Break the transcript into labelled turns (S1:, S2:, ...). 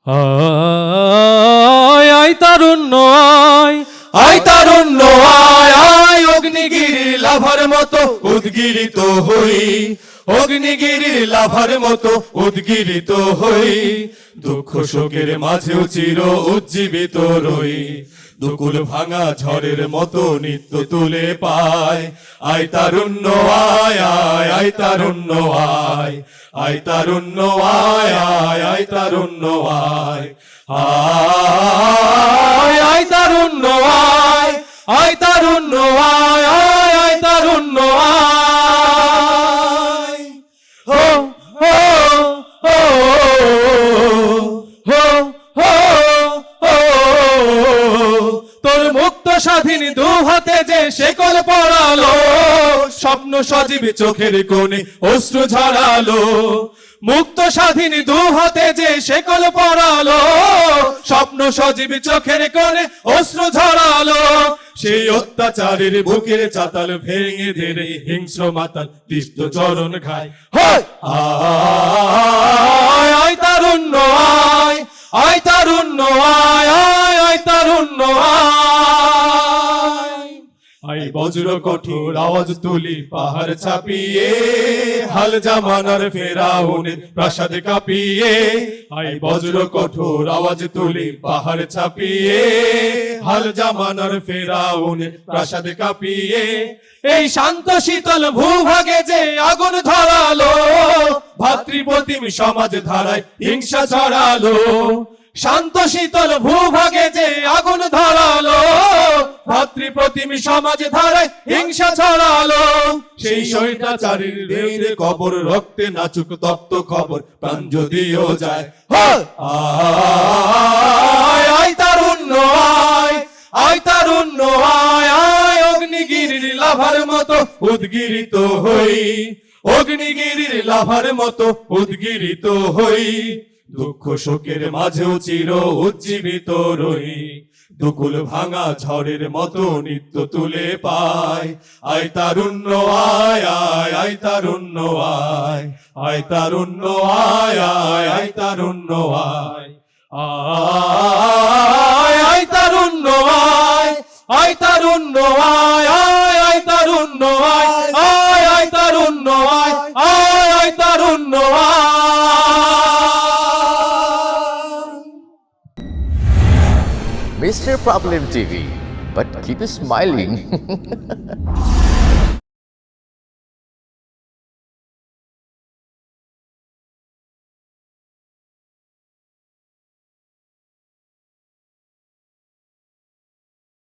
S1: আয় আয় তারুণ্য আয়,
S2: আয় তারুণ্য আয় আয়, অগ্নিগিরির লাভার মতো উদ্গিরিত হই, অগ্নিগিরির লাভার মতো উদ্গিরিত হই, দুঃখ শোকের মাঝেও চির উজ্জীবিত রই, দুকুল ভাঙা ঝড়ের মতো নিত্য তুলে পায়। আয় তারুণ্য আয় আয়, আয় তারুণ্য আয়, আয় তারুণ্য আয় আয়, আয় তারুণ্য আয়, আয় আয় তারুণ্য আয়, আয় তারুণ্য আয় আয়, আয় তারুণ্য আয়। হো হো হো হো হো হো, তোর মুক্ত স্বাধীন দু হাতে যে শেকল পড়ালো, স্বপ্ন সজীব চোখের কোণে অশ্রু ঝরালো, মুক্ত স্বাধীন দু হাতে যে শেকল পড়ালো, স্বপ্ন সজীব চোখের কোণে অশ্রু ঝরালো, সেই অত্যাচারের বুকের চাতাল ভেঙে ধীরে হিংস্র মাতাল তিক্ত চরণ খায়। আয় আয় তারুণ্য আয়, আয় তারুণ্য আয় আয়, আয় তারুণ্য আয়। আই বজ্র কঠোর আওয়াজ তুলি পাহাড় ছাপিয়ে, হাল জামানার ফেরাউনের প্রাসাদ কাঁপিয়ে, আই বজ্র কঠোর আওয়াজ তুলি পাহাড় ছাপিয়ে, হাল জামানার ফেরাউনের প্রাসাদ কাঁপিয়ে, এই শান্ত শীতল ভূভাগে যে আগুন ধরালো, ভাতৃপ্রতিম সমাজ ধারায় হিংসা ছড়ালো, শান্ত শীতল ভূভাগে যে আগুন ধরালো, ভাতৃপ্রতিম সমাজ ধারায় হিংসা ছড়ালো, সেই স্বৈরাচারীর দেহে কবর রক্তে নাচুক তপ্ত খবর প্রাণ যদিও যায়। আয় আয় তারুণ্য আয়, আয় তারুণ্য আয় আয়, অগ্নিগিরির লাভার মতো উদ্গিরিত হই, অগ্নিগিরির লাভার মতো উদ্গিরিত হই, দুঃখ শোকের মাঝেও চির উজ্জীবিত রই, দুকুল ভাঙা ঝড়ের মতো নিত্য তুলে পায়। আয় তারুণ্য আয় আয়, আয় তারুণ্য আয়, আয় তারুণ্য আয় আয়, আয় তারুণ্য আয়, আয় আয় তারুণ্য আয়, আয় তারুণ্য আয় আয়, আয় তারুণ্য আয় আয়, আয় তারুণ্য আয় আয়, আয় তারুণ্য আয়।
S3: Mr. Problem TV, but keep smiling.